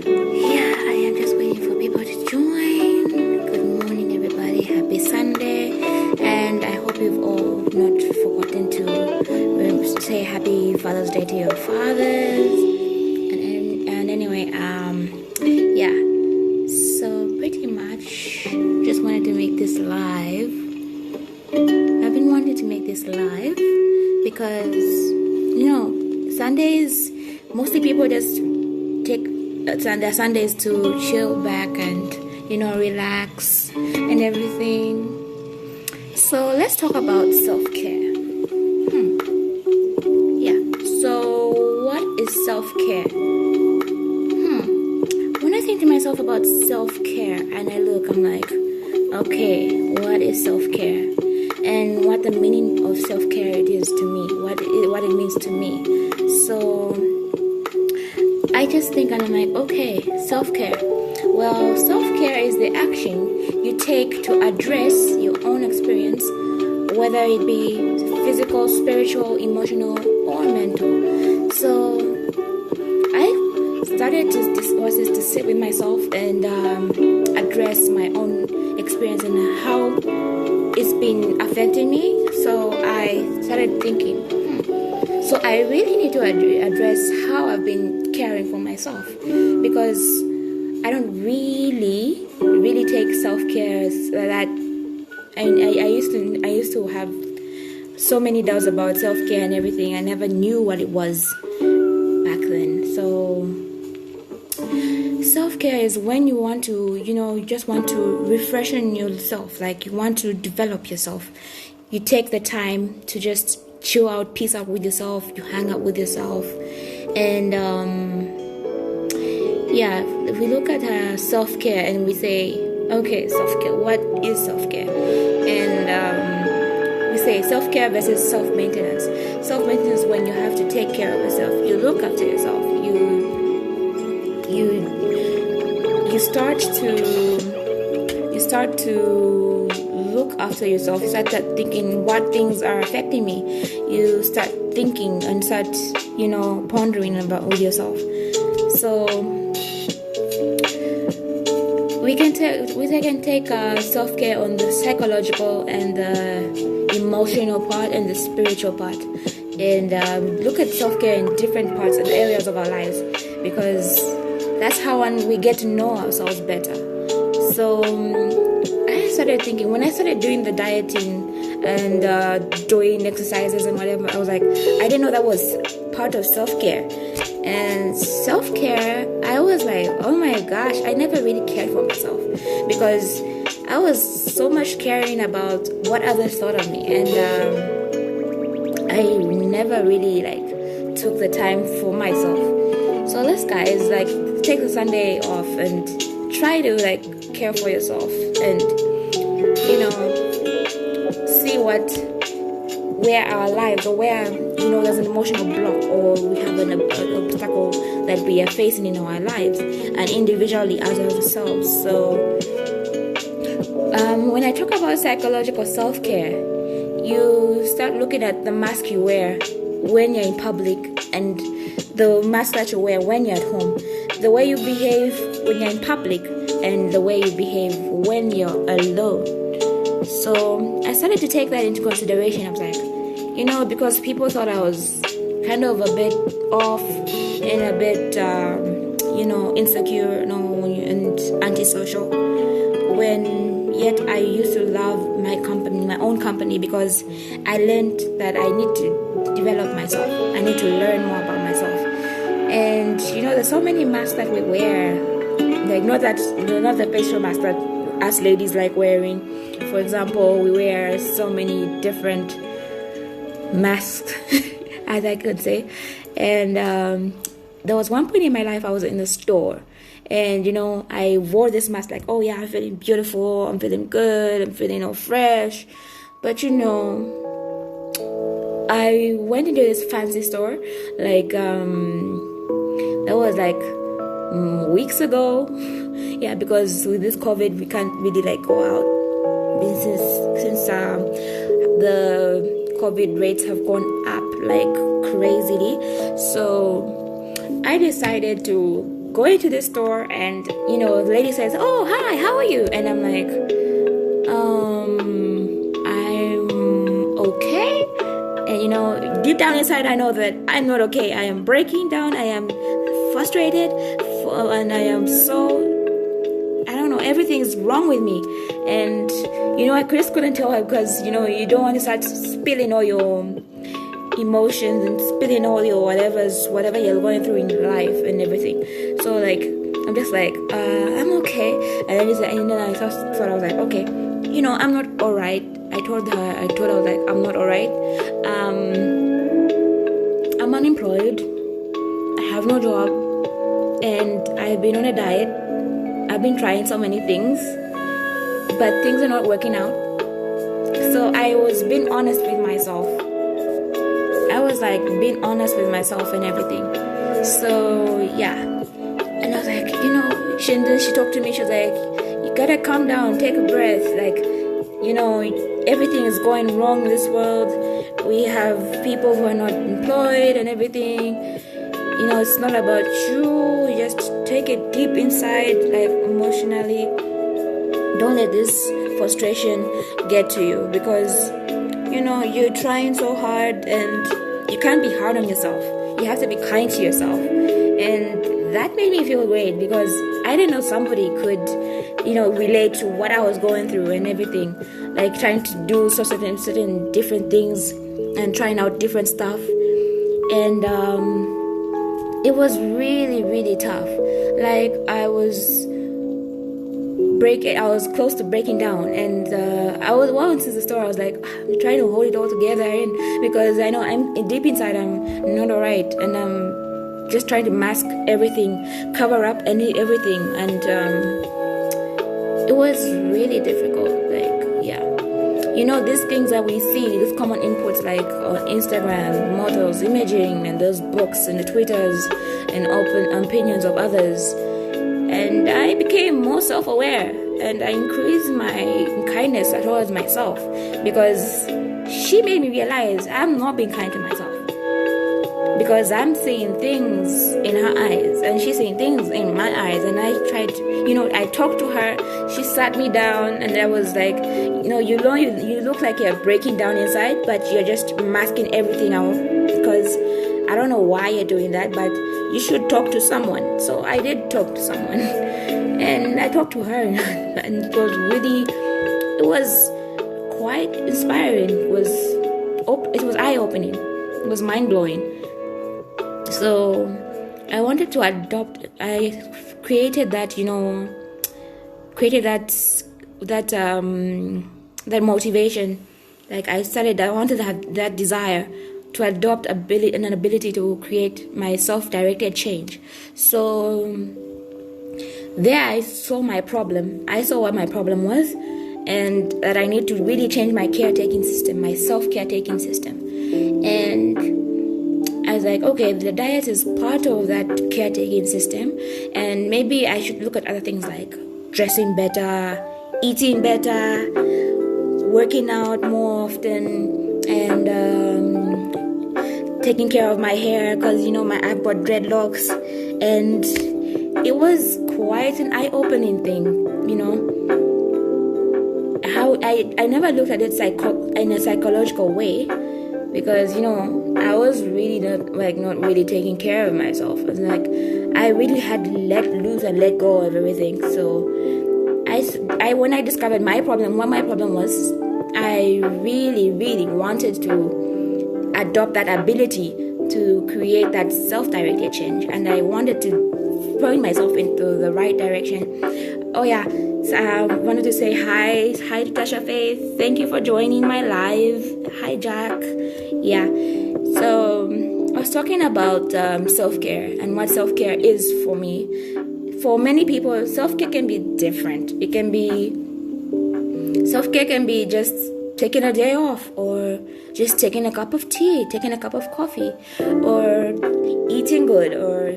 Yeah, I am just waiting for people to join. Good morning, everybody. Happy Sunday. And I hope you've all not forgotten to say happy Father's Day to your fathers. And anyway, yeah. So pretty much just wanted to make this live. I've been wanting to make this live because, Sundays, mostly people just take their Sundays to chill back and, relax and everything. So let's talk about self-care. Yeah. So what is self-care? When I think to myself about self-care and I look, I'm like, okay, what is self-care? And what the meaning of self-care it is to me, what it means to me. So I just think and I'm like, okay, self-care. Well, self-care is the action you take to address your own experience, whether it be physical, spiritual, emotional, or mental. So I started to discuss this, to sit with myself and address my own experience and how it's been affecting me. So I started thinking, so I really need to address how I've been caring for myself, because I don't really take self-care as that. I used to have so many doubts about self-care and everything. I never knew what it was back then. So self-care is when you want to, you just want to refreshen yourself, like you want to develop yourself. You take the time to just chill out, peace out with yourself, you hang out with yourself. And if we look at self-care and we say, okay, self-care, what is self-care? And we say self-care versus self-maintenance. Self-maintenance, when you have to take care of yourself, you look after yourself, you start to look after yourself. You start thinking what things are affecting me. You start thinking and start, pondering about with yourself. So we can take self-care on the psychological and the emotional part and the spiritual part, and look at self-care in different parts and areas of our lives, because that's how we get to know ourselves better. So I started thinking, when I started doing the dieting and doing exercises and whatever, I was like, I didn't know that was part of self-care. And self-care, I was like, oh my gosh, I never really cared for myself, because I was so much caring about what others thought of me, and I never really took the time for myself. So let's guys take the Sunday off and try to care for yourself, and see where our lives, or where there's an emotional block, or we have an obstacle that we are facing in our lives, and individually as ourselves. So when I talk about psychological self-care, you start looking at the mask you wear when you're in public and the mask that you wear when you're at home, the way you behave when you're in public and the way you behave when you're alone. So I started to take that into consideration. I was like, because people thought I was kind of a bit off and a bit, insecure, and antisocial, when yet I used to love my company, my own company, because I learned that I need to develop myself. I need to learn more about myself. And there's so many masks that we wear, not the facial mask that us ladies like wearing. For example, we wear so many different masks, as I could say. And there was one point in my life I was in the store, and I wore this mask like, oh yeah, I'm feeling beautiful, I'm feeling good, I'm feeling all fresh. But I went into this fancy store that was weeks ago. Yeah, because with this COVID we can't really go out since the COVID rates have gone up like crazily. So I decided to going to the store, and the lady says, "Oh, hi, how are you?" And I'm like, I'm okay. And deep down inside, I know that I'm not okay. I am breaking down. I am frustrated, and I am so, I don't know, everything is wrong with me. And I just couldn't tell her, because you don't want to start spilling all your emotions and spilling all your whatever you're going through in life and everything. So like, I'm just like, I'm okay. And then I thought, I was like, okay, I'm not alright. I told her I was like, I'm not alright. I'm unemployed. I have no job, and I've been on a diet. I've been trying so many things, but things are not working out. So I was being honest with myself. I was like being honest with myself and everything. So yeah, and I was like, she talked to me. She was like, you gotta calm down, take a breath. Like, everything is going wrong in this world. We have people who are not employed and everything. It's not about you. You just take it deep inside, like emotionally. Don't let this frustration get to you, because you're trying so hard, and you can't be hard on yourself. You have to be kind to yourself. And that made me feel great, because I didn't know somebody could relate to what I was going through and everything, like trying to do certain different things and trying out different stuff. And it was really, really tough. Like, I was close to breaking down, and I was once in the store. I was like, I'm trying to hold it all together, and because I know I'm deep inside, I'm not alright, and I'm just trying to mask everything, cover up everything, and it was really difficult. Like, yeah, these things that we see, these common inputs, like on Instagram, models, imaging, and those books and the Twitters and open opinions of others. And I became more self-aware, and I increased my kindness towards myself, because she made me realize I'm not being kind to myself, because I'm seeing things in her eyes and she's seeing things in my eyes. And I tried, I talked to her. She sat me down, and I was like, you look like you're breaking down inside, but you're just masking everything out, because I don't know why you're doing that, but you should talk to someone. So I did talk to someone, and I talked to her, and it was quite inspiring. It was eye-opening. It was mind-blowing. So I wanted to adopt. I created that motivation. Like, I wanted to have that desire to adopt an ability to create my self-directed change. So there I saw my problem. I saw what my problem was, and that I need to really change my caretaking system, my self-caretaking system. And I was like, okay, the diet is part of that caretaking system, and maybe I should look at other things like dressing better, eating better, working out more often, and taking care of my hair, because I've got dreadlocks. And it was quite an eye-opening thing, how I never looked at it in a psychological way, because I was really not really taking care of myself. It's like I really had to let loose and let go of everything. So I when I discovered what my problem was, I really, really wanted to adopt that ability to create that self-directed change, and I wanted to point myself into the right direction. Oh yeah, so I wanted to say hi to Tasha Faith. Thank you for joining my live. Hi Jack. Yeah, so I was talking about self-care and what self-care is for me. For many people, self-care can be different. Self-care can be just taking a day off, or just taking a cup of tea, taking a cup of coffee, or eating good, or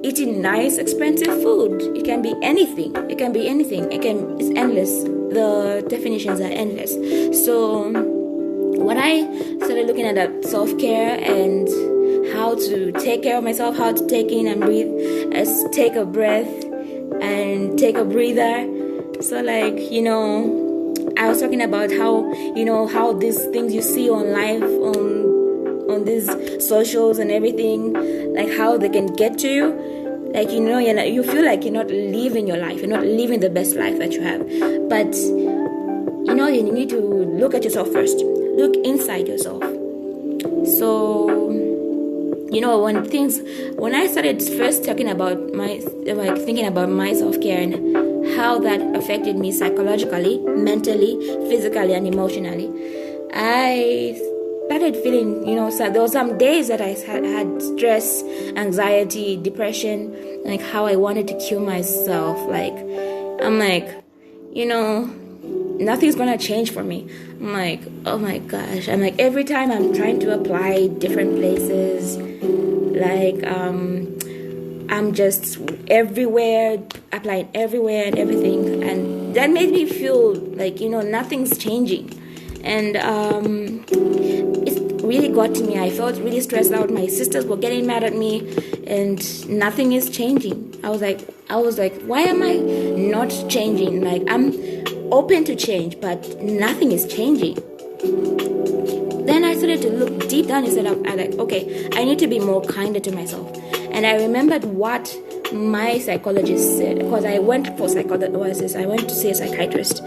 eating nice, expensive food. It can be anything. It's endless. The definitions are endless. So when I started looking at self-care and how how to take care of myself, how to take in and breathe, take a breath and take a breather. So like, I was talking about how these things you see on live, on these socials and everything, like how they can get to you. Like, you feel like you're not living your life. You're not living the best life that you have. But, you need to look at yourself first. Look inside yourself. So, when I started first talking about thinking about my self-care and how that affected me psychologically, mentally, physically, and emotionally, I started feeling, so there were some days that I had stress, anxiety, depression, like how I wanted to kill myself. Like, I'm like, nothing's gonna change for me. I'm like, oh my gosh. I'm like, every time I'm trying to apply different places, like, I'm just everywhere, applying everywhere and everything. And that made me feel like, nothing's changing. And it really got to me. I felt really stressed out. My sisters were getting mad at me, and nothing is changing. I was like, why am I not changing? Like, I'm open to change, but nothing is changing. Then I started to look deep down instead of, okay, I need to be more kinder to myself. And I remembered what my psychologist said, because I went for psychoanalysis. I went to see a psychiatrist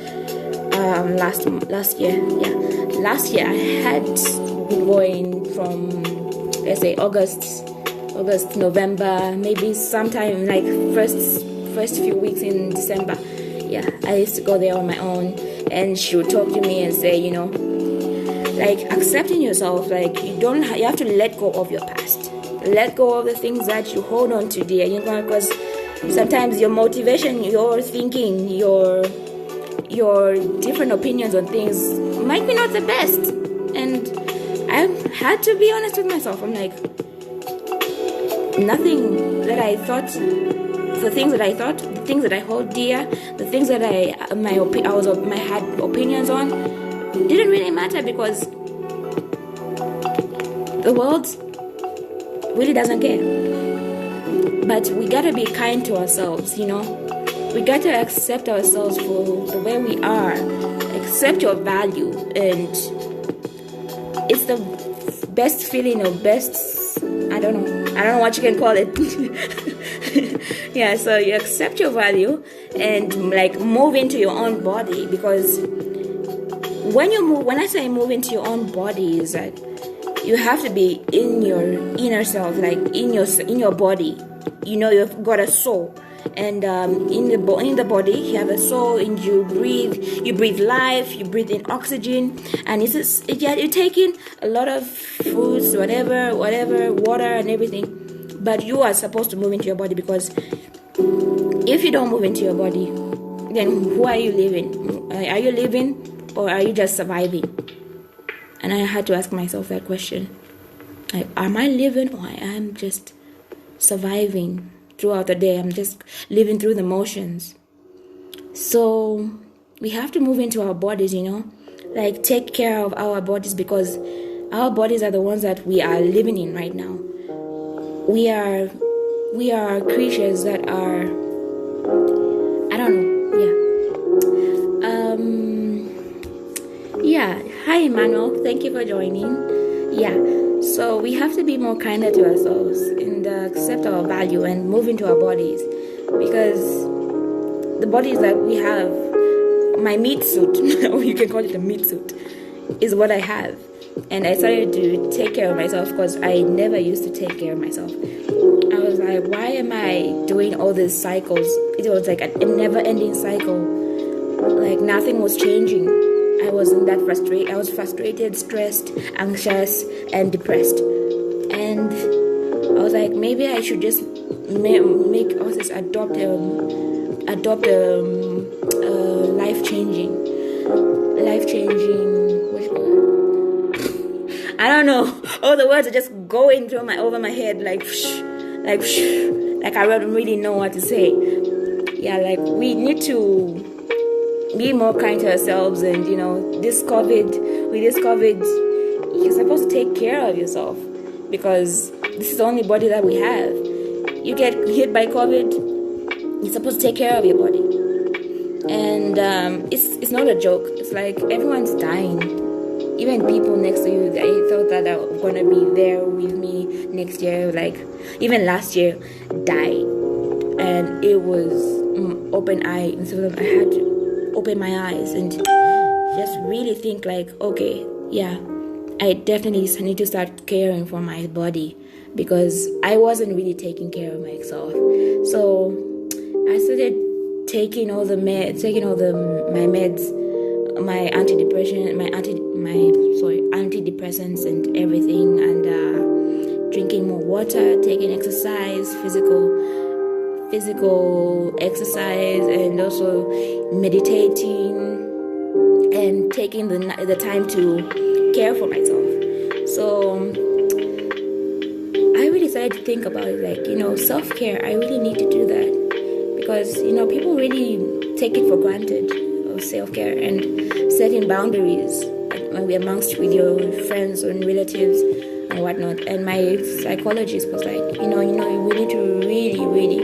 last year. Yeah, last year I had been going from, let's say, August, November, maybe sometime like first few weeks in December. Yeah, I used to go there on my own, and she would talk to me and say, like, accepting yourself, like, you have to let go of your past. Let go of the things that you hold on to dear, because sometimes your motivation, your thinking, your different opinions on things might be not the best. And I had to be honest with myself. I'm like, nothing that I thought, the things that I thought, the things that I hold dear, the things that I had opinions on, didn't really matter, because the world really doesn't care. But we gotta be kind to ourselves, we gotta accept ourselves for the way we are, accept your value, and it's the best feeling, or best, I don't know what you can call it. Yeah, so you accept your value and like move into your own body, because when I say move into your own body, is that you have to be in your inner self, like in your body. You've got a soul, and in the body you have a soul, and you breathe life, you breathe in oxygen, and you take in a lot of foods, whatever, water and everything. But you are supposed to move into your body, because if you don't move into your body, then who are you living? Are you living, or are you just surviving? And I had to ask myself that question. Like, am I living, or I am just surviving throughout the day? I'm just living through the motions. So we have to move into our bodies, like take care of our bodies, because our bodies are the ones that we are living in right now. We are creatures that are, I don't know, yeah. Hi Emmanuel, thank you for joining. Yeah, so we have to be more kinder to ourselves and accept our value and move into our bodies, because the bodies that we have, my meat suit, or you can call it a meat suit, is what I have. And I started to take care of myself, because I never used to take care of myself. I was like, why am I doing all these cycles? It was like a never-ending cycle. Like nothing was changing. I was frustrated, stressed, anxious, and depressed. And I was like, maybe I should just adopt a life-changing, I don't know. All the words are just going through over my head, like I don't really know what to say. Yeah, like we need to be more kind to ourselves, and this COVID, you're supposed to take care of yourself, because this is the only body that we have. You get hit by COVID, you're supposed to take care of your body. And it's not a joke. It's like everyone's dying. Even people next to you, they thought that they were going to be there with me next year, like even last year, died. And it was open eye. And so I had to open my eyes and just really think like, okay, yeah, I definitely need to start caring for my body, because I wasn't really taking care of myself. So I started taking all my meds, my antidepressants and everything, and drinking more water, taking exercise, physical exercise, and also meditating and taking the time to care for myself. So I really started to think about it, like, self-care. I really need to do that, because people really take it for granted, self-care and setting boundaries amongst with your friends and relatives and whatnot. And my psychologist was like, you need to really, really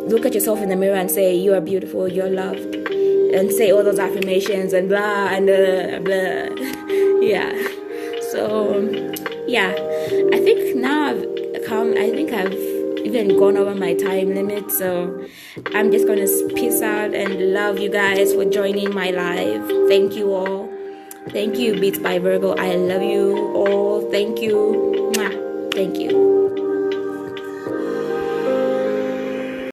look at yourself in the mirror and say you are beautiful, you're loved, and say all those affirmations and blah and blah. Yeah. So yeah, I think now I've even gone over my time limit, so I'm just gonna peace out and love you guys for joining my live. Thank you all. Thank you, Beats by Virgo. I love you all. Thank you. Mwah. Thank you.